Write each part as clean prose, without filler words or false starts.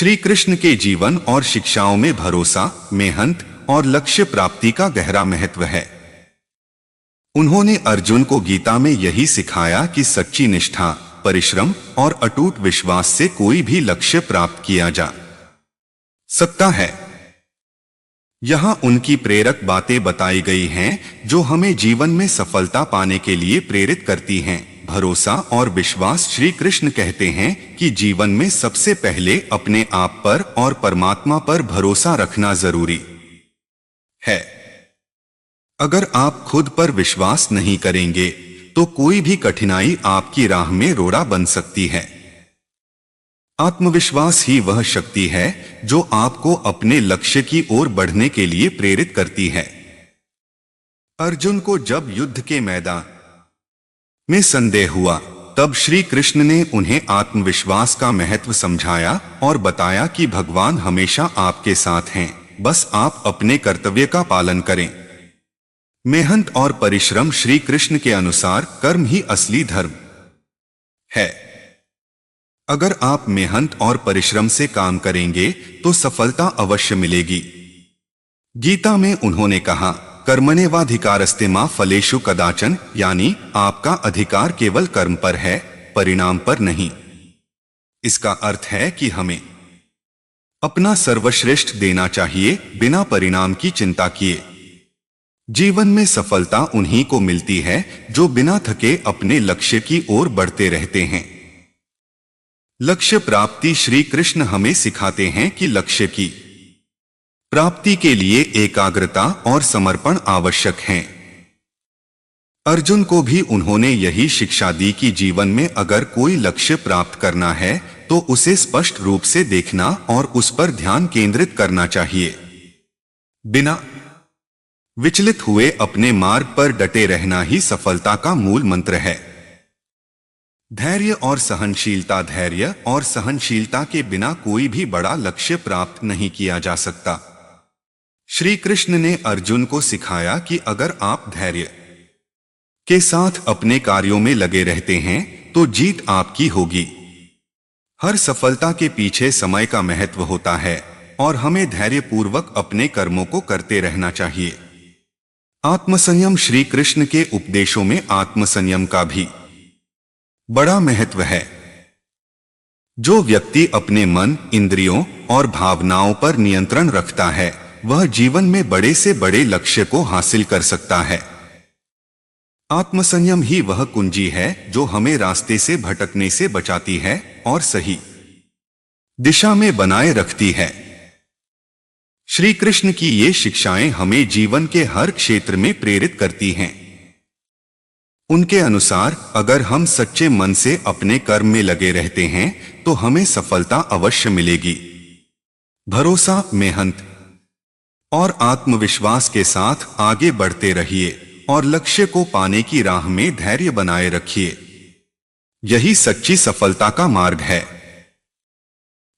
श्री कृष्ण के जीवन और शिक्षाओं में भरोसा, मेहनत और लक्ष्य प्राप्ति का गहरा महत्व है। उन्होंने अर्जुन को गीता में यही सिखाया कि सच्ची निष्ठा, परिश्रम और अटूट विश्वास से कोई भी लक्ष्य प्राप्त किया जा सकता है। यहाँ उनकी प्रेरक बातें बताई गई हैं जो हमें जीवन में सफलता पाने के लिए प्रेरित करती हैं। भरोसा और विश्वास। श्री कृष्ण कहते हैं कि जीवन में सबसे पहले अपने आप पर और परमात्मा पर भरोसा रखना जरूरी है। अगर आप खुद पर विश्वास नहीं करेंगे तो कोई भी कठिनाई आपकी राह में रोड़ा बन सकती है। आत्मविश्वास ही वह शक्ति है जो आपको अपने लक्ष्य की ओर बढ़ने के लिए प्रेरित करती है। अर्जुन को जब युद्ध के मैदान में संदेह हुआ तब श्री कृष्ण ने उन्हें आत्मविश्वास का महत्व समझाया और बताया कि भगवान हमेशा आपके साथ हैं, बस आप अपने कर्तव्य का पालन करें। मेहनत और परिश्रम। श्री कृष्ण के अनुसार कर्म ही असली धर्म है। अगर आप मेहनत और परिश्रम से काम करेंगे तो सफलता अवश्य मिलेगी। गीता में उन्होंने कहा, कर्मण्येवाधिकारस्ते मा फलेषु कदाचन, यानी आपका अधिकार केवल कर्म पर है, परिणाम पर नहीं। इसका अर्थ है कि हमें अपना सर्वश्रेष्ठ देना चाहिए बिना परिणाम की चिंता किए। जीवन में सफलता उन्हीं को मिलती है जो बिना थके अपने लक्ष्य की ओर बढ़ते रहते हैं। लक्ष्य प्राप्ति। श्री कृष्ण हमें सिखाते हैं कि लक्ष्य की प्राप्ति के लिए एकाग्रता और समर्पण आवश्यक हैं। अर्जुन को भी उन्होंने यही शिक्षा दी कि जीवन में अगर कोई लक्ष्य प्राप्त करना है तो उसे स्पष्ट रूप से देखना और उस पर ध्यान केंद्रित करना चाहिए। बिना विचलित हुए अपने मार्ग पर डटे रहना ही सफलता का मूल मंत्र है। धैर्य और सहनशीलता। धैर्य और सहनशीलता के बिना कोई भी बड़ा लक्ष्य प्राप्त नहीं किया जा सकता। श्री कृष्ण ने अर्जुन को सिखाया कि अगर आप धैर्य के साथ अपने कार्यों में लगे रहते हैं तो जीत आपकी होगी। हर सफलता के पीछे समय का महत्व होता है और हमें धैर्यपूर्वक अपने कर्मों को करते रहना चाहिए। आत्मसंयम। श्री कृष्ण के उपदेशों में आत्मसंयम का भी बड़ा महत्व है। जो व्यक्ति अपने मन, इंद्रियों और भावनाओं पर नियंत्रण रखता है वह जीवन में बड़े से बड़े लक्ष्य को हासिल कर सकता है। आत्मसंयम ही वह कुंजी है जो हमें रास्ते से भटकने से बचाती है और सही दिशा में बनाए रखती है। श्री कृष्ण की ये शिक्षाएं हमें जीवन के हर क्षेत्र में प्रेरित करती हैं। उनके अनुसार अगर हम सच्चे मन से अपने कर्म में लगे रहते हैं तो हमें सफलता अवश्य मिलेगी। भरोसा, मेहनत और आत्मविश्वास के साथ आगे बढ़ते रहिए और लक्ष्य को पाने की राह में धैर्य बनाए रखिए। यही सच्ची सफलता का मार्ग है।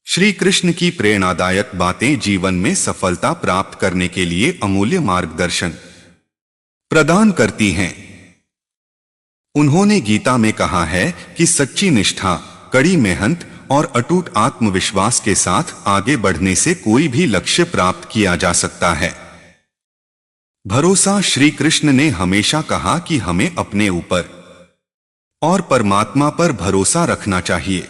श्री कृष्ण की प्रेरणादायक बातें जीवन में सफलता प्राप्त करने के लिए अमूल्य मार्गदर्शन प्रदान करती हैं। उन्होंने गीता में कहा है कि सच्ची निष्ठा, कड़ी मेहनत और अटूट आत्मविश्वास के साथ आगे बढ़ने से कोई भी लक्ष्य प्राप्त किया जा सकता है। भरोसा। श्री कृष्ण ने हमेशा कहा कि हमें अपने ऊपर और परमात्मा पर भरोसा रखना चाहिए।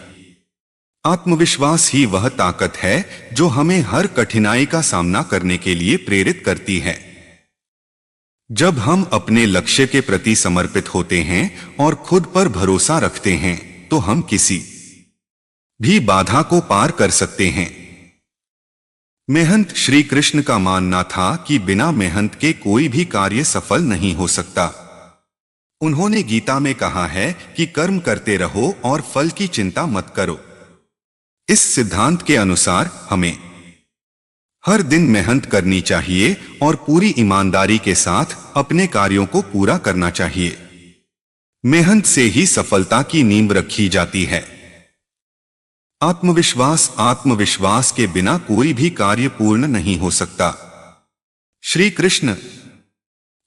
आत्मविश्वास ही वह ताकत है जो हमें हर कठिनाई का सामना करने के लिए प्रेरित करती है। जब हम अपने लक्ष्य के प्रति समर्पित होते हैं और खुद पर भरोसा रखते हैं तो हम किसी भी बाधा को पार कर सकते हैं। मेहनत। श्री कृष्ण का मानना था कि बिना मेहनत के कोई भी कार्य सफल नहीं हो सकता। उन्होंने गीता में कहा है कि कर्म करते रहो और फल की चिंता मत करो। इस सिद्धांत के अनुसार हमें हर दिन मेहनत करनी चाहिए और पूरी ईमानदारी के साथ अपने कार्यों को पूरा करना चाहिए। मेहनत से ही सफलता की नींव रखी जाती है। आत्मविश्वास। आत्मविश्वास के बिना कोई भी कार्य पूर्ण नहीं हो सकता। श्री कृष्ण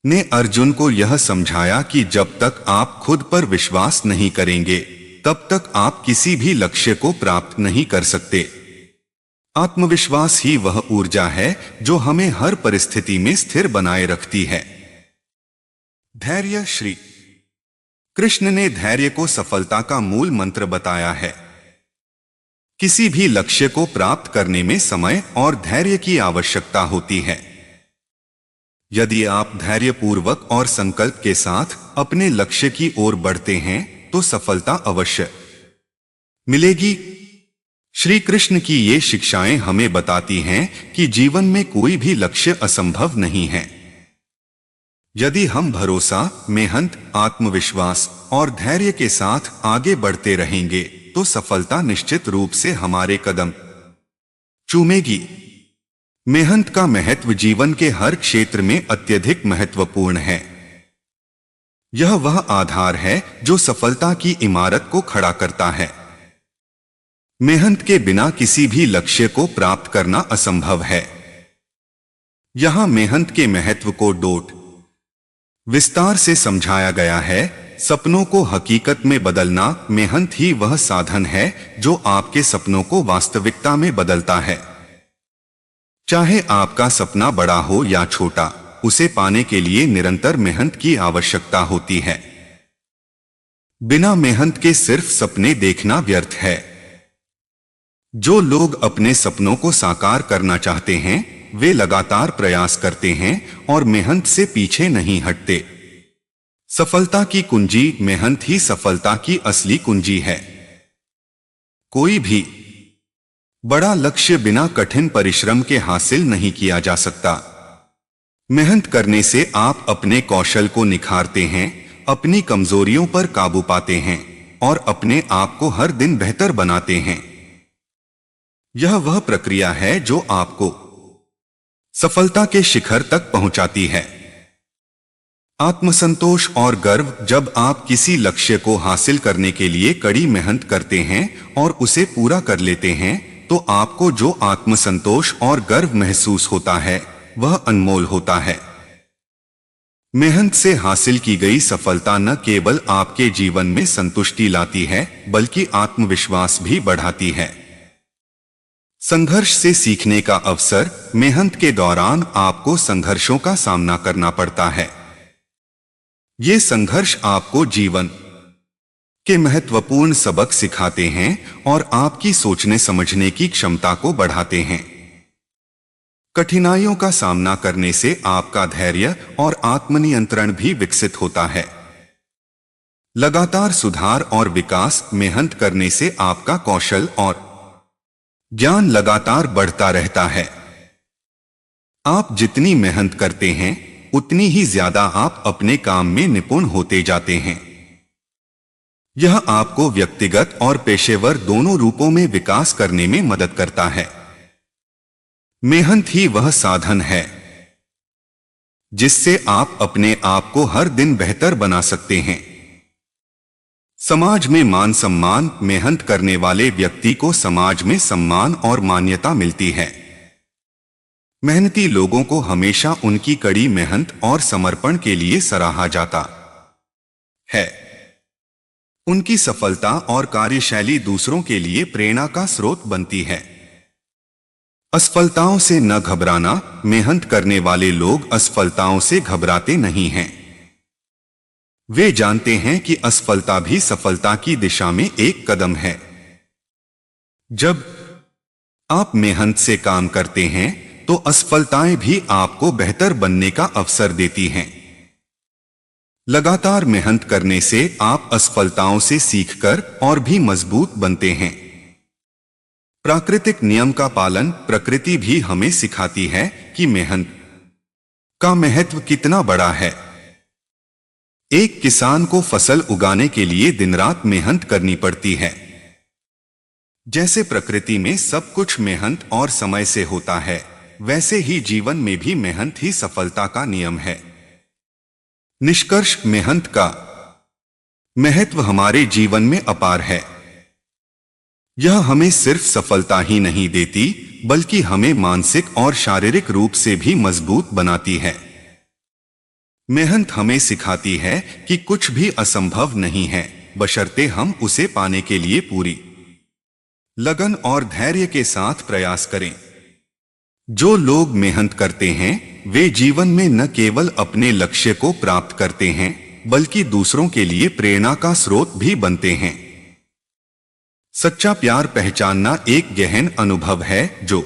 ने अर्जुन को यह समझाया कि जब तक आप खुद पर विश्वास नहीं करेंगे तब तक आप किसी भी लक्ष्य को प्राप्त नहीं कर सकते। आत्मविश्वास ही वह ऊर्जा है जो हमें हर परिस्थिति में स्थिर बनाए रखती है। धैर्य। श्री कृष्ण ने धैर्य को सफलता का मूल मंत्र बताया है। किसी भी लक्ष्य को प्राप्त करने में समय और धैर्य की आवश्यकता होती है। यदि आप धैर्यपूर्वक और संकल्प के साथ अपने लक्ष्य की ओर बढ़ते हैं तो सफलता अवश्य मिलेगी। श्री कृष्ण की ये शिक्षाएं हमें बताती हैं कि जीवन में कोई भी लक्ष्य असंभव नहीं है। यदि हम भरोसा, मेहनत, आत्मविश्वास और धैर्य के साथ आगे बढ़ते रहेंगे तो सफलता निश्चित रूप से हमारे कदम चूमेगी। मेहनत का महत्व जीवन के हर क्षेत्र में अत्यधिक महत्वपूर्ण है। यह वह आधार है जो सफलता की इमारत को खड़ा करता है। मेहनत के बिना किसी भी लक्ष्य को प्राप्त करना असंभव है। यहां मेहनत के महत्व को डोट विस्तार से समझाया गया है। सपनों को हकीकत में बदलना, मेहनत ही वह साधन है जो आपके सपनों को वास्तविकता में बदलता है। चाहे आपका सपना बड़ा हो या छोटा, उसे पाने के लिए निरंतर मेहनत की आवश्यकता होती है। बिना मेहनत के सिर्फ सपने देखना व्यर्थ है। जो लोग अपने सपनों को साकार करना चाहते हैं वे लगातार प्रयास करते हैं और मेहनत से पीछे नहीं हटते। सफलता की कुंजी मेहनत ही सफलता की असली कुंजी है। कोई भी बड़ा लक्ष्य बिना कठिन परिश्रम के हासिल नहीं किया जा सकता। मेहनत करने से आप अपने कौशल को निखारते हैं, अपनी कमजोरियों पर काबू पाते हैं और अपने आप को हर दिन बेहतर बनाते हैं। यह वह प्रक्रिया है जो आपको सफलता के शिखर तक पहुंचाती है। आत्मसंतोष और गर्व। जब आप किसी लक्ष्य को हासिल करने के लिए कड़ी मेहनत करते हैं और उसे पूरा कर लेते हैं तो आपको जो आत्मसंतोष और गर्व महसूस होता है वह अनमोल होता है। मेहनत से हासिल की गई सफलता न केवल आपके जीवन में संतुष्टि लाती है बल्कि आत्मविश्वास भी बढ़ाती है। संघर्ष से सीखने का अवसर। मेहनत के दौरान आपको संघर्षों का सामना करना पड़ता है। ये संघर्ष आपको जीवन के महत्वपूर्ण सबक सिखाते हैं और आपकी सोचने समझने की क्षमता को बढ़ाते हैं। कठिनाइयों का सामना करने से आपका धैर्य और आत्मनियंत्रण भी विकसित होता है। लगातार सुधार और विकास। मेहनत करने से आपका कौशल और ज्ञान लगातार बढ़ता रहता है। आप जितनी मेहनत करते हैं उतनी ही ज्यादा आप अपने काम में निपुण होते जाते हैं। यह आपको व्यक्तिगत और पेशेवर दोनों रूपों में विकास करने में मदद करता है। मेहनत ही वह साधन है जिससे आप अपने आप को हर दिन बेहतर बना सकते हैं। समाज में मान सम्मान। मेहनत करने वाले व्यक्ति को समाज में सम्मान और मान्यता मिलती है। मेहनती लोगों को हमेशा उनकी कड़ी मेहनत और समर्पण के लिए सराहा जाता है। उनकी सफलता और कार्यशैली दूसरों के लिए प्रेरणा का स्रोत बनती है। असफलताओं से न घबराना। मेहनत करने वाले लोग असफलताओं से घबराते नहीं हैं। वे जानते हैं कि असफलता भी सफलता की दिशा में एक कदम है। जब आप मेहनत से काम करते हैं तो असफलताएं भी आपको बेहतर बनने का अवसर देती हैं। लगातार मेहनत करने से आप असफलताओं से सीखकर और भी मजबूत बनते हैं। प्राकृतिक नियम का पालन। प्रकृति भी हमें सिखाती है कि मेहनत का महत्व कितना बड़ा है। एक किसान को फसल उगाने के लिए दिन रात मेहनत करनी पड़ती है। जैसे प्रकृति में सब कुछ मेहनत और समय से होता है, वैसे ही जीवन में भी मेहनत ही सफलता का नियम है। निष्कर्ष। मेहनत का महत्व हमारे जीवन में अपार है। यह हमें सिर्फ सफलता ही नहीं देती बल्कि हमें मानसिक और शारीरिक रूप से भी मजबूत बनाती है। मेहनत हमें सिखाती है कि कुछ भी असंभव नहीं है बशर्ते हम उसे पाने के लिए पूरी लगन और धैर्य के साथ प्रयास करें। जो लोग मेहनत करते हैं वे जीवन में न केवल अपने लक्ष्य को प्राप्त करते हैं बल्कि दूसरों के लिए प्रेरणा का स्रोत भी बनते हैं। सच्चा प्यार पहचानना एक गहन अनुभव है जो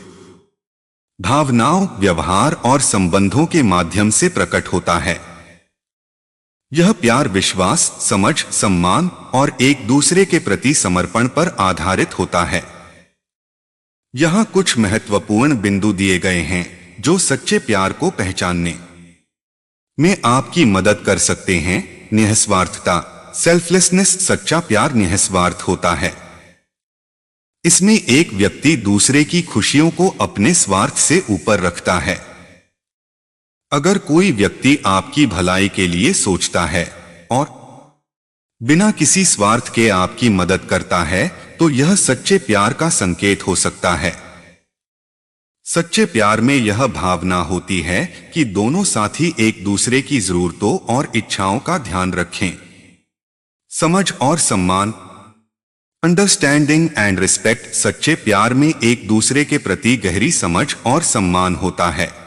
भावनाओं, व्यवहार और संबंधों के माध्यम से प्रकट होता है। यह प्यार विश्वास, समझ, सम्मान और एक दूसरे के प्रति समर्पण पर आधारित होता है। यहाँ कुछ महत्वपूर्ण बिंदु दिए गए हैं जो सच्चे प्यार को पहचानने में आपकी मदद कर सकते हैं। निस्वार्थता, सेल्फलेसनेस। सच्चा प्यार निस्वार्थ होता है। इसमें एक व्यक्ति दूसरे की खुशियों को अपने स्वार्थ से ऊपर रखता है। अगर कोई व्यक्ति आपकी भलाई के लिए सोचता है और बिना किसी स्वार्थ के आपकी मदद करता है तो यह सच्चे प्यार का संकेत हो सकता है। सच्चे प्यार में यह भावना होती है कि दोनों साथी एक दूसरे की जरूरतों और इच्छाओं का ध्यान रखें। समझ और सम्मान, अंडरस्टैंडिंग एंड रिस्पेक्ट। सच्चे प्यार में एक दूसरे के प्रति गहरी समझ और सम्मान होता है।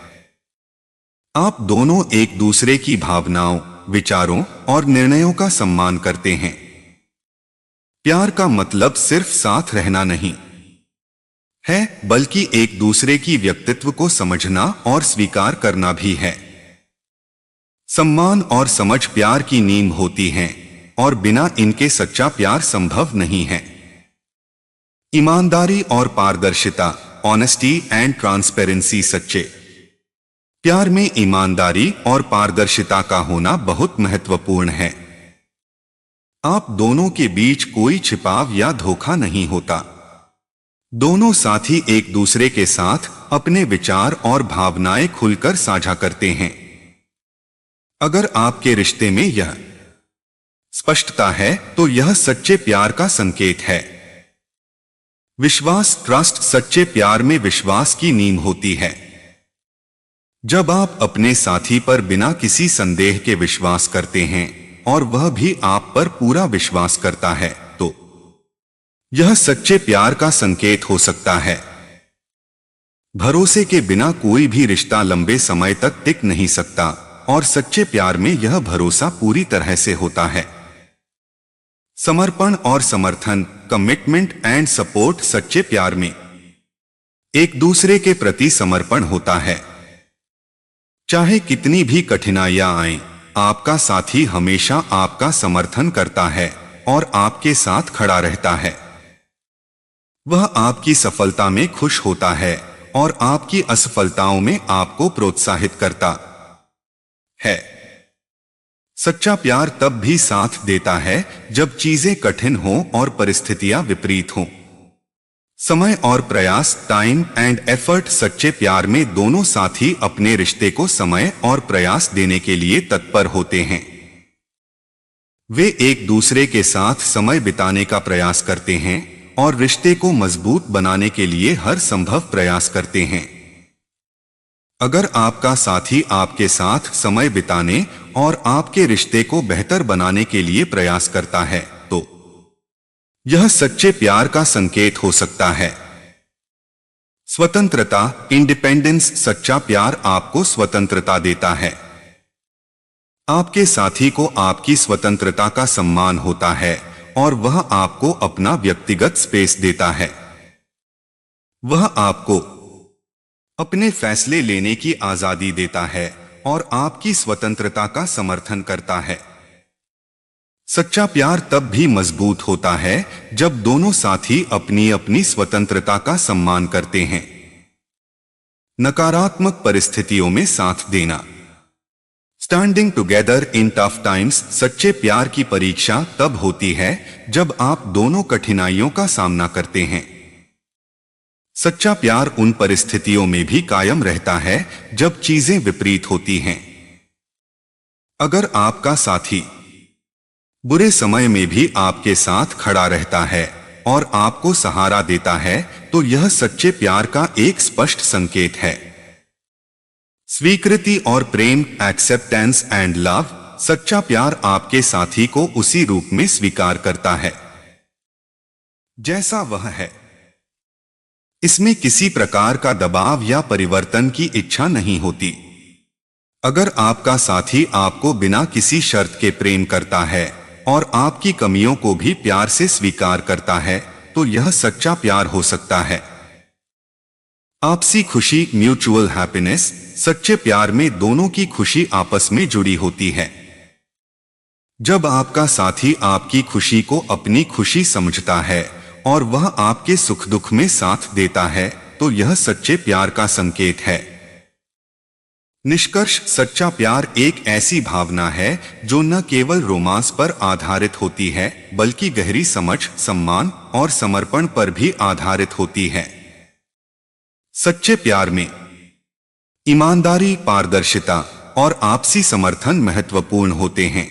आप दोनों एक दूसरे की भावनाओं, विचारों और निर्णयों का सम्मान करते हैं। प्यार का मतलब सिर्फ साथ रहना नहीं है बल्कि एक दूसरे की व्यक्तित्व को समझना और स्वीकार करना भी है। सम्मान और समझ प्यार की नींव होती हैं और बिना इनके सच्चा प्यार संभव नहीं है। ईमानदारी और पारदर्शिता, ऑनेस्टी एंड ट्रांसपेरेंसी। सच्चे प्यार में ईमानदारी और पारदर्शिता का होना बहुत महत्वपूर्ण है। आप दोनों के बीच कोई छिपाव या धोखा नहीं होता। दोनों साथी एक दूसरे के साथ अपने विचार और भावनाएं खुलकर साझा करते हैं। अगर आपके रिश्ते में यह स्पष्टता है तो यह सच्चे प्यार का संकेत है। विश्वास, ट्रस्ट। सच्चे प्यार में विश्वास की नींव होती है। जब आप अपने साथी पर बिना किसी संदेह के विश्वास करते हैं और वह भी आप पर पूरा विश्वास करता है तो यह सच्चे प्यार का संकेत हो सकता है। भरोसे के बिना कोई भी रिश्ता लंबे समय तक टिक नहीं सकता और सच्चे प्यार में यह भरोसा पूरी तरह से होता है। समर्पण और समर्थन, कमिटमेंट एंड सपोर्ट। सच्चे प्यार में एक दूसरे के प्रति समर्पण होता है। चाहे कितनी भी कठिनाइयां आएं, आपका साथी हमेशा आपका समर्थन करता है और आपके साथ खड़ा रहता है। वह आपकी सफलता में खुश होता है और आपकी असफलताओं में आपको प्रोत्साहित करता है। सच्चा प्यार तब भी साथ देता है जब चीजें कठिन हों और परिस्थितियां विपरीत हों। समय और प्रयास, टाइम एंड एफर्ट। सच्चे प्यार में दोनों साथी अपने रिश्ते को समय और प्रयास देने के लिए तत्पर होते हैं। वे एक दूसरे के साथ समय बिताने का प्रयास करते हैं और रिश्ते को मजबूत बनाने के लिए हर संभव प्रयास करते हैं। अगर आपका साथी आपके साथ समय बिताने और आपके रिश्ते को बेहतर बनाने के लिए प्रयास करता है तो यह सच्चे प्यार का संकेत हो सकता है। स्वतंत्रता, इंडिपेंडेंस। सच्चा प्यार आपको स्वतंत्रता देता है। आपके साथी को आपकी स्वतंत्रता का सम्मान होता है और वह आपको अपना व्यक्तिगत स्पेस देता है। वह आपको अपने फैसले लेने की आजादी देता है और आपकी स्वतंत्रता का समर्थन करता है। सच्चा प्यार तब भी मजबूत होता है जब दोनों साथी अपनी अपनी स्वतंत्रता का सम्मान करते हैं। नकारात्मक परिस्थितियों में साथ देना, standing together in tough times. सच्चे प्यार की परीक्षा तब होती है जब आप दोनों कठिनाइयों का सामना करते हैं। सच्चा प्यार उन परिस्थितियों में भी कायम रहता है जब चीजें विपरीत होती हैं। अगर आपका साथी बुरे समय में भी आपके साथ खड़ा रहता है और आपको सहारा देता है तो यह सच्चे प्यार का एक स्पष्ट संकेत है। स्वीकृति और प्रेम, एक्सेप्टेंस एंड लव। सच्चा प्यार आपके साथी को उसी रूप में स्वीकार करता है जैसा वह है। इसमें किसी प्रकार का दबाव या परिवर्तन की इच्छा नहीं होती। अगर आपका साथी आपको बिना किसी शर्त के प्रेम करता है और आपकी कमियों को भी प्यार से स्वीकार करता है, तो यह सच्चा प्यार हो सकता है। आपसी खुशी, म्यूचुअल हैप्पीनेस। सच्चे प्यार में दोनों की खुशी आपस में जुड़ी होती है। जब आपका साथी आपकी खुशी को अपनी खुशी समझता है और वह आपके सुख दुख में साथ देता है, तो यह सच्चे प्यार का संकेत है। निष्कर्ष, सच्चा प्यार एक ऐसी भावना है जो न केवल रोमांस पर आधारित होती है, बल्कि गहरी समझ, सम्मान और समर्पण पर भी आधारित होती है। सच्चे प्यार में ईमानदारी, पारदर्शिता और आपसी समर्थन महत्वपूर्ण होते हैं।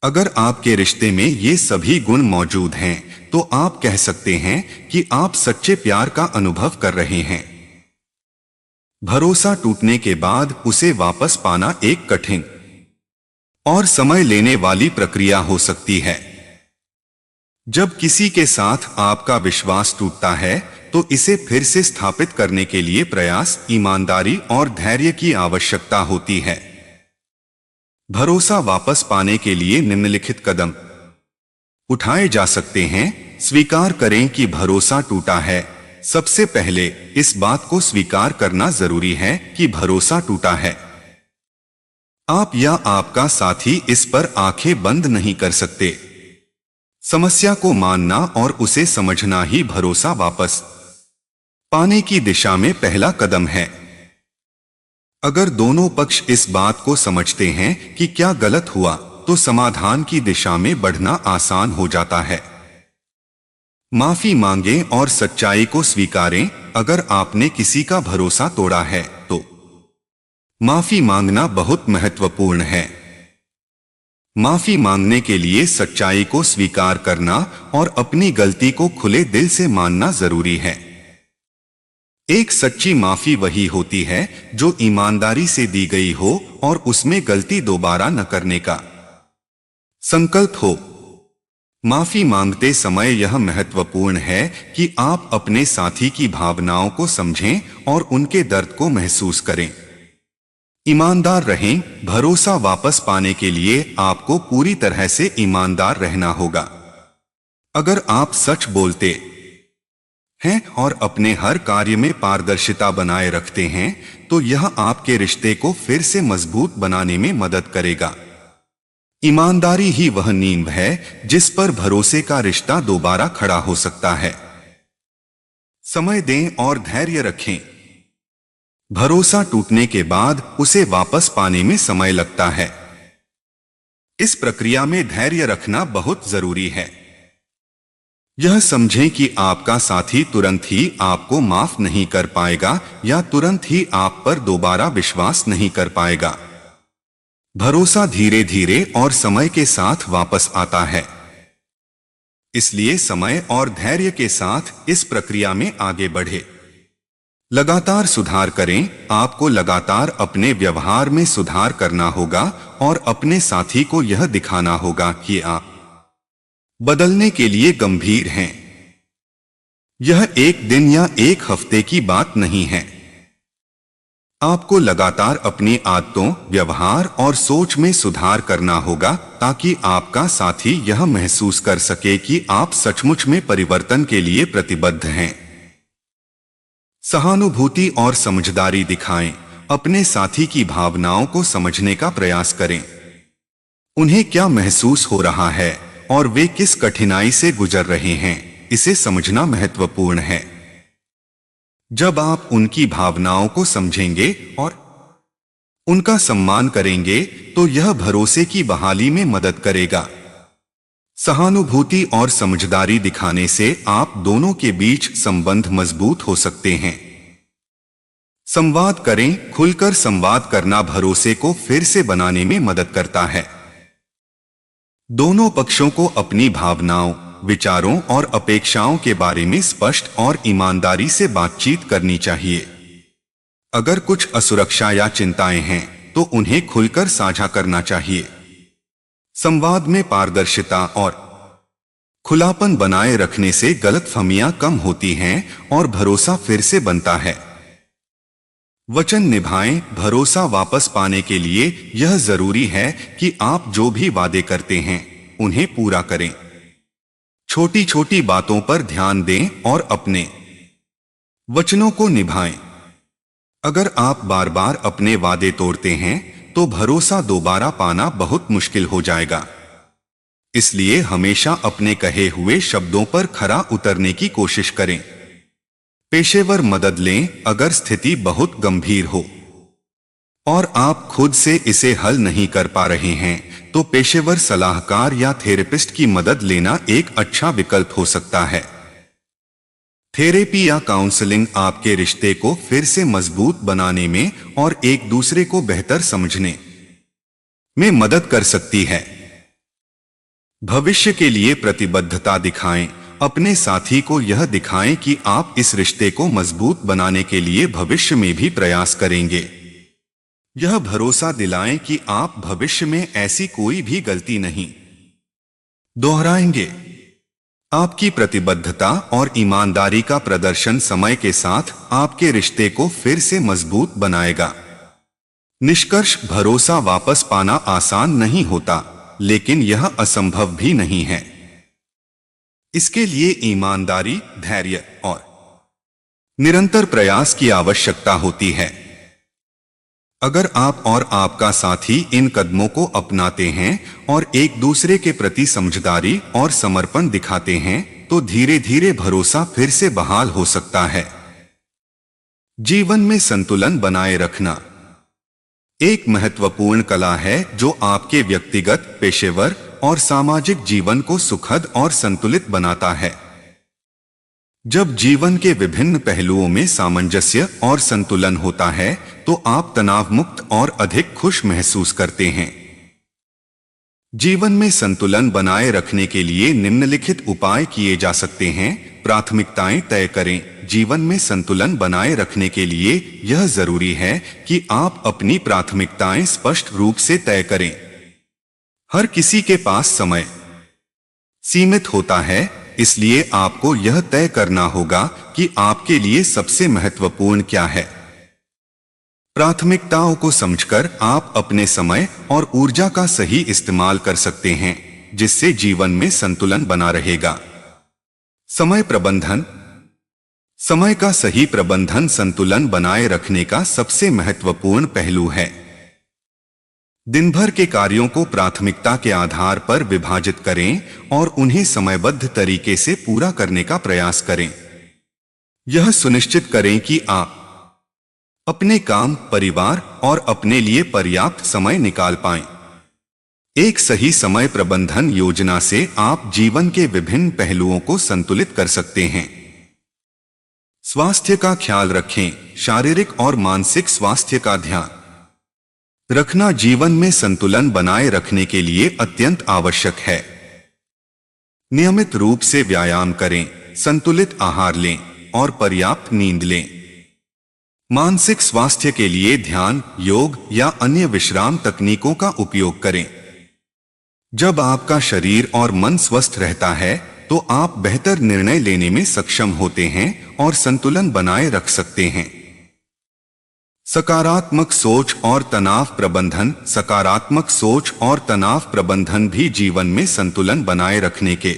अगर आपके रिश्ते में ये सभी गुण मौजूद हैं, तो आप कह सकते हैं कि आप सच्चे प्यार का अनुभव कर रहे हैं। भरोसा टूटने के बाद उसे वापस पाना एक कठिन और समय लेने वाली प्रक्रिया हो सकती है। जब किसी के साथ आपका विश्वास टूटता है, तो इसे फिर से स्थापित करने के लिए प्रयास, ईमानदारी और धैर्य की आवश्यकता होती है। भरोसा वापस पाने के लिए निम्नलिखित कदम उठाए जा सकते हैं। स्वीकार करें कि भरोसा टूटा है। सबसे पहले इस बात को स्वीकार करना जरूरी है कि भरोसा टूटा है। आप या आपका साथी इस पर आंखें बंद नहीं कर सकते। समस्या को मानना और उसे समझना ही भरोसा वापस पाने की दिशा में पहला कदम है। अगर दोनों पक्ष इस बात को समझते हैं कि क्या गलत हुआ, तो समाधान की दिशा में बढ़ना आसान हो जाता है। माफी मांगें और सच्चाई को स्वीकारें। अगर आपने किसी का भरोसा तोड़ा है, तो माफी मांगना बहुत महत्वपूर्ण है। माफी मांगने के लिए सच्चाई को स्वीकार करना और अपनी गलती को खुले दिल से मानना जरूरी है। एक सच्ची माफी वही होती है जो ईमानदारी से दी गई हो और उसमें गलती दोबारा न करने का संकल्प हो। माफी मांगते समय यह महत्वपूर्ण है कि आप अपने साथी की भावनाओं को समझें और उनके दर्द को महसूस करें। ईमानदार रहें। भरोसा वापस पाने के लिए आपको पूरी तरह से ईमानदार रहना होगा। अगर आप सच बोलते हैं और अपने हर कार्य में पारदर्शिता बनाए रखते हैं, तो यह आपके रिश्ते को फिर से मजबूत बनाने में मदद करेगा। ईमानदारी ही वह नींव है जिस पर भरोसे का रिश्ता दोबारा खड़ा हो सकता है। समय दें और धैर्य रखें। भरोसा टूटने के बाद उसे वापस पाने में समय लगता है। इस प्रक्रिया में धैर्य रखना बहुत जरूरी है। यह समझें कि आपका साथी तुरंत ही आपको माफ नहीं कर पाएगा या तुरंत ही आप पर दोबारा विश्वास नहीं कर पाएगा। भरोसा धीरे धीरे और समय के साथ वापस आता है। इसलिए समय और धैर्य के साथ इस प्रक्रिया में आगे बढ़े। लगातार सुधार करें। आपको लगातार अपने व्यवहार में सुधार करना होगा और अपने साथी को यह दिखाना होगा कि आप बदलने के लिए गंभीर हैं। यह एक दिन या एक हफ्ते की बात नहीं है। आपको लगातार अपनी आदतों, व्यवहार और सोच में सुधार करना होगा ताकि आपका साथी यह महसूस कर सके कि आप सचमुच में परिवर्तन के लिए प्रतिबद्ध हैं। सहानुभूति और समझदारी दिखाएं। अपने साथी की भावनाओं को समझने का प्रयास करें। उन्हें क्या महसूस हो रहा है और वे किस कठिनाई से गुजर रहे हैं, इसे समझना महत्वपूर्ण है। जब आप उनकी भावनाओं को समझेंगे और उनका सम्मान करेंगे, तो यह भरोसे की बहाली में मदद करेगा। सहानुभूति और समझदारी दिखाने से आप दोनों के बीच संबंध मजबूत हो सकते हैं। संवाद करें। खुलकर संवाद करना भरोसे को फिर से बनाने में मदद करता है। दोनों पक्षों को अपनी भावनाओं, विचारों और अपेक्षाओं के बारे में स्पष्ट और ईमानदारी से बातचीत करनी चाहिए। अगर कुछ असुरक्षा या चिंताएं हैं, तो उन्हें खुलकर साझा करना चाहिए। संवाद में पारदर्शिता और खुलापन बनाए रखने से गलतफहमियां कम होती हैं और भरोसा फिर से बनता है। वचन निभाएं। भरोसा वापस पाने के लिए यह जरूरी है कि आप जो भी वादे करते हैं उन्हें पूरा करें। छोटी छोटी बातों पर ध्यान दें और अपने वचनों को निभाएं। अगर आप बार बार अपने वादे तोड़ते हैं तो भरोसा दोबारा पाना बहुत मुश्किल हो जाएगा। इसलिए हमेशा अपने कहे हुए शब्दों पर खरा उतरने की कोशिश करें। पेशेवर मदद लें अगर स्थिति बहुत गंभीर हो और आप खुद से इसे हल नहीं कर पा रहे हैं तो पेशेवर सलाहकार या थेरेपिस्ट की मदद लेना एक अच्छा विकल्प हो सकता है। थेरेपी या काउंसलिंग आपके रिश्ते को फिर से मजबूत बनाने में और एक दूसरे को बेहतर समझने में मदद कर सकती है। भविष्य के लिए प्रतिबद्धता दिखाएं। अपने साथी को यह दिखाएं कि आप इस रिश्ते को मजबूत बनाने के लिए भविष्य में भी प्रयास करेंगे। यह भरोसा दिलाएं कि आप भविष्य में ऐसी कोई भी गलती नहीं दोहराएंगे। आपकी प्रतिबद्धता और ईमानदारी का प्रदर्शन समय के साथ आपके रिश्ते को फिर से मजबूत बनाएगा। निष्कर्ष, भरोसा वापस पाना आसान नहीं होता, लेकिन यह असंभव भी नहीं है। इसके लिए ईमानदारी, धैर्य और निरंतर प्रयास की आवश्यकता होती है। अगर आप और आपका साथी इन कदमों को अपनाते हैं और एक दूसरे के प्रति समझदारी और समर्पण दिखाते हैं तो धीरे धीरे भरोसा फिर से बहाल हो सकता है। जीवन में संतुलन बनाए रखना एक महत्वपूर्ण कला है जो आपके व्यक्तिगत, पेशेवर और सामाजिक जीवन को सुखद और संतुलित बनाता है। जब जीवन के विभिन्न पहलुओं में सामंजस्य और संतुलन होता है तो आप तनाव मुक्त और अधिक खुश महसूस करते हैं। जीवन में संतुलन बनाए रखने के लिए निम्नलिखित उपाय किए जा सकते हैं। प्राथमिकताएं तय करें। जीवन में संतुलन बनाए रखने के लिए यह जरूरी है कि आप अपनी प्राथमिकताएं स्पष्ट रूप से तय करें। हर किसी के पास समय सीमित होता है, इसलिए आपको यह तय करना होगा कि आपके लिए सबसे महत्वपूर्ण क्या है। प्राथमिकताओं को समझकर आप अपने समय और ऊर्जा का सही इस्तेमाल कर सकते हैं, जिससे जीवन में संतुलन बना रहेगा। समय प्रबंधन। समय का सही प्रबंधन संतुलन बनाए रखने का सबसे महत्वपूर्ण पहलू है। दिन भर के कार्यों को प्राथमिकता के आधार पर विभाजित करें और उन्हें समयबद्ध तरीके से पूरा करने का प्रयास करें। यह सुनिश्चित करें कि आप अपने काम, परिवार और अपने लिए पर्याप्त समय निकाल पाएं। एक सही समय प्रबंधन योजना से आप जीवन के विभिन्न पहलुओं को संतुलित कर सकते हैं। स्वास्थ्य का ख्याल रखें। शारीरिक और मानसिक स्वास्थ्य का ध्यान रखना जीवन में संतुलन बनाए रखने के लिए अत्यंत आवश्यक है। नियमित रूप से व्यायाम करें, संतुलित आहार लें और पर्याप्त नींद लें। मानसिक स्वास्थ्य के लिए ध्यान, योग या अन्य विश्राम तकनीकों का उपयोग करें। जब आपका शरीर और मन स्वस्थ रहता है तो आप बेहतर निर्णय लेने में सक्षम होते हैं और संतुलन बनाए रख सकते हैं। सकारात्मक सोच और तनाव प्रबंधन। सकारात्मक सोच और तनाव प्रबंधन भी जीवन में संतुलन बनाए रखने के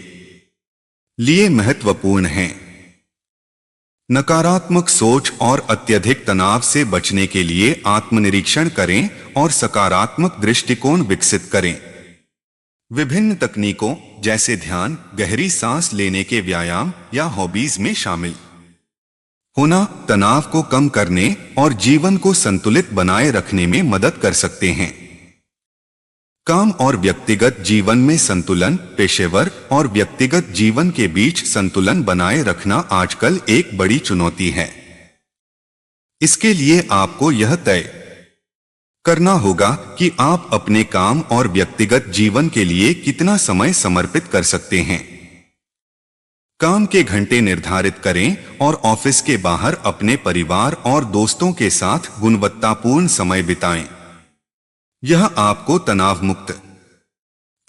लिए महत्वपूर्ण है। नकारात्मक सोच और अत्यधिक तनाव से बचने के लिए आत्मनिरीक्षण करें और सकारात्मक दृष्टिकोण विकसित करें। विभिन्न तकनीकों जैसे ध्यान, गहरी सांस लेने के व्यायाम या हॉबीज में शामिल होना तनाव को कम करने और जीवन को संतुलित बनाए रखने में मदद कर सकते हैं। काम और व्यक्तिगत जीवन में संतुलन। पेशेवर और व्यक्तिगत जीवन के बीच संतुलन बनाए रखना आजकल एक बड़ी चुनौती है। इसके लिए आपको यह तय करना होगा कि आप अपने काम और व्यक्तिगत जीवन के लिए कितना समय समर्पित कर सकते हैं। काम के घंटे निर्धारित करें और ऑफिस के बाहर अपने परिवार और दोस्तों के साथ गुणवत्तापूर्ण समय बिताएं। यह आपको तनाव मुक्त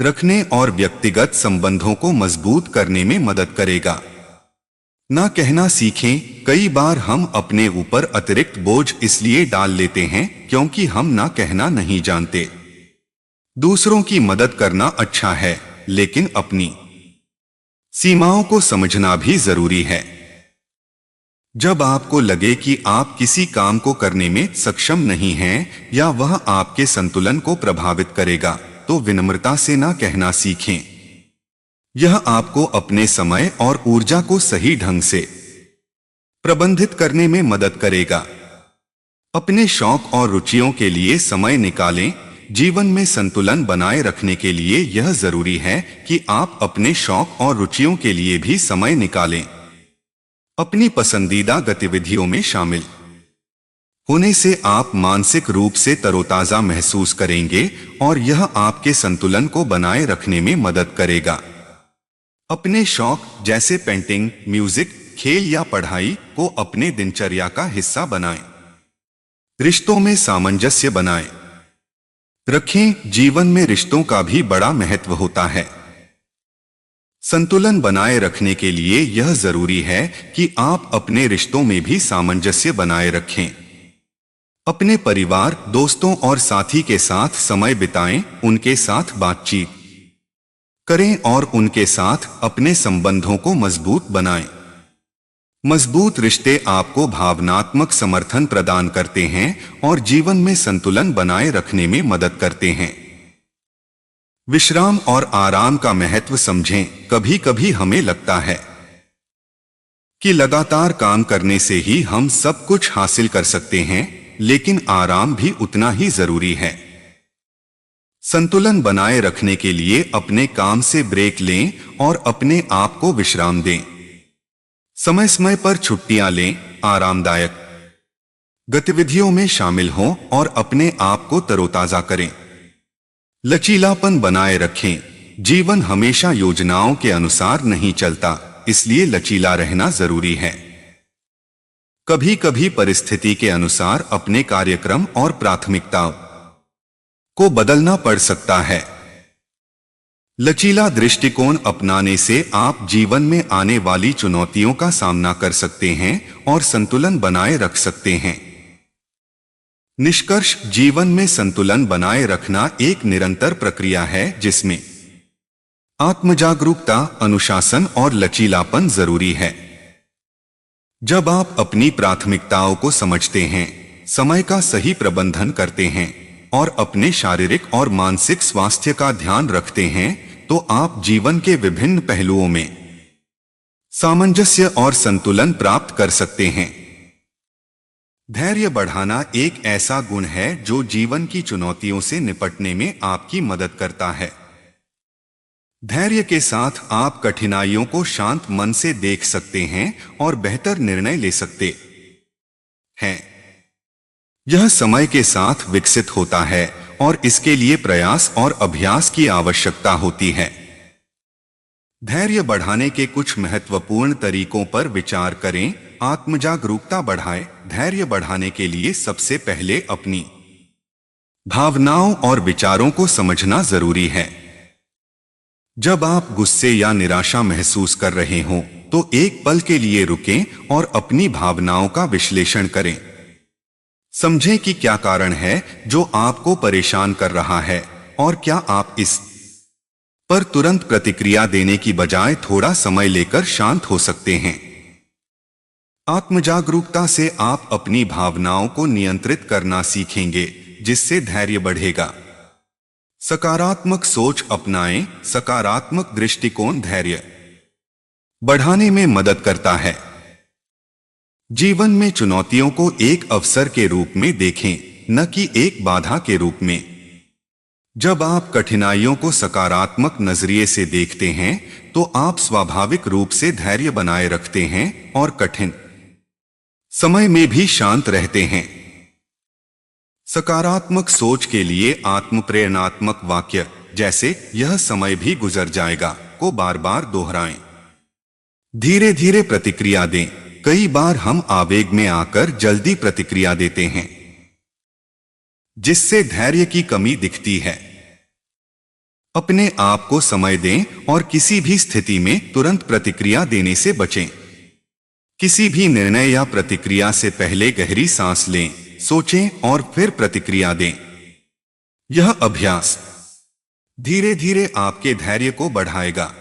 रखने और व्यक्तिगत संबंधों को मजबूत करने में मदद करेगा। ना कहना सीखें। कई बार हम अपने ऊपर अतिरिक्त बोझ इसलिए डाल लेते हैं क्योंकि हम ना कहना नहीं जानते। दूसरों की मदद करना अच्छा है, लेकिन अपनी सीमाओं को समझना भी जरूरी है। जब आपको लगे कि आप किसी काम को करने में सक्षम नहीं हैं या वह आपके संतुलन को प्रभावित करेगा, तो विनम्रता से ना कहना सीखें। यह आपको अपने समय और ऊर्जा को सही ढंग से प्रबंधित करने में मदद करेगा। अपने शौक और रुचियों के लिए समय निकालें। जीवन में संतुलन बनाए रखने के लिए यह जरूरी है कि आप अपने शौक और रुचियों के लिए भी समय निकालें। अपनी पसंदीदा गतिविधियों में शामिल होने से आप मानसिक रूप से तरोताजा महसूस करेंगे और यह आपके संतुलन को बनाए रखने में मदद करेगा। अपने शौक जैसे पेंटिंग, म्यूजिक, खेल या पढ़ाई को अपने दिनचर्या का हिस्सा बनाएं। रिश्तों में सामंजस्य बनाएं रखें। जीवन में रिश्तों का भी बड़ा महत्व होता है। संतुलन बनाए रखने के लिए यह जरूरी है कि आप अपने रिश्तों में भी सामंजस्य बनाए रखें। अपने परिवार, दोस्तों और साथी के साथ समय बिताएं, उनके साथ बातचीत करें और उनके साथ अपने संबंधों को मजबूत बनाएं। मजबूत रिश्ते आपको भावनात्मक समर्थन प्रदान करते हैं और जीवन में संतुलन बनाए रखने में मदद करते हैं। विश्राम और आराम का महत्व समझें। कभी कभी हमें लगता है कि लगातार काम करने से ही हम सब कुछ हासिल कर सकते हैं, लेकिन आराम भी उतना ही जरूरी है। संतुलन बनाए रखने के लिए अपने काम से ब्रेक लें और अपने आप को विश्राम दें। समय समय पर छुट्टियां लें, आरामदायक गतिविधियों में शामिल हों और अपने आप को तरोताजा करें। लचीलापन बनाए रखें। जीवन हमेशा योजनाओं के अनुसार नहीं चलता, इसलिए लचीला रहना जरूरी है। कभी कभी परिस्थिति के अनुसार अपने कार्यक्रम और प्राथमिकताओं को बदलना पड़ सकता है। लचीला दृष्टिकोण अपनाने से आप जीवन में आने वाली चुनौतियों का सामना कर सकते हैं और संतुलन बनाए रख सकते हैं। निष्कर्ष, जीवन में संतुलन बनाए रखना एक निरंतर प्रक्रिया है जिसमें आत्मजागरूकता, अनुशासन और लचीलापन जरूरी है। जब आप अपनी प्राथमिकताओं को समझते हैं, समय का सही प्रबंधन करते हैं और अपने शारीरिक और मानसिक स्वास्थ्य का ध्यान रखते हैं, तो आप जीवन के विभिन्न पहलुओं में सामंजस्य और संतुलन प्राप्त कर सकते हैं। धैर्य बढ़ाना एक ऐसा गुण है जो जीवन की चुनौतियों से निपटने में आपकी मदद करता है। धैर्य के साथ आप कठिनाइयों को शांत मन से देख सकते हैं और बेहतर निर्णय ले सकते हैं। यह समय के साथ विकसित होता है और इसके लिए प्रयास और अभ्यास की आवश्यकता होती है। धैर्य बढ़ाने के कुछ महत्वपूर्ण तरीकों पर विचार करें। आत्मजागरूकता बढ़ाएं। धैर्य बढ़ाने के लिए सबसे पहले अपनी भावनाओं और विचारों को समझना जरूरी है। जब आप गुस्से या निराशा महसूस कर रहे हों, तो एक पल के लिए रुकें और अपनी भावनाओं का विश्लेषण करें। समझें कि क्या कारण है जो आपको परेशान कर रहा है और क्या आप इस पर तुरंत प्रतिक्रिया देने की बजाय थोड़ा समय लेकर शांत हो सकते हैं। आत्मजागरूकता से आप अपनी भावनाओं को नियंत्रित करना सीखेंगे, जिससे धैर्य बढ़ेगा। सकारात्मक सोच अपनाएं। सकारात्मक दृष्टिकोण धैर्य बढ़ाने में मदद करता है। जीवन में चुनौतियों को एक अवसर के रूप में देखें, न कि एक बाधा के रूप में। जब आप कठिनाइयों को सकारात्मक नजरिए से देखते हैं, तो आप स्वाभाविक रूप से धैर्य बनाए रखते हैं और कठिन समय में भी शांत रहते हैं। सकारात्मक सोच के लिए आत्मप्रेरणात्मक वाक्य जैसे "यह समय भी गुजर जाएगा" को बार बार दोहराएं। धीरे धीरे प्रतिक्रिया दें। कई बार हम आवेग में आकर जल्दी प्रतिक्रिया देते हैं, जिससे धैर्य की कमी दिखती है। अपने आप को समय दें और किसी भी स्थिति में तुरंत प्रतिक्रिया देने से बचें। किसी भी निर्णय या प्रतिक्रिया से पहले गहरी सांस लें, सोचें और फिर प्रतिक्रिया दें। यह अभ्यास धीरे धीरे आपके धैर्य को बढ़ाएगा।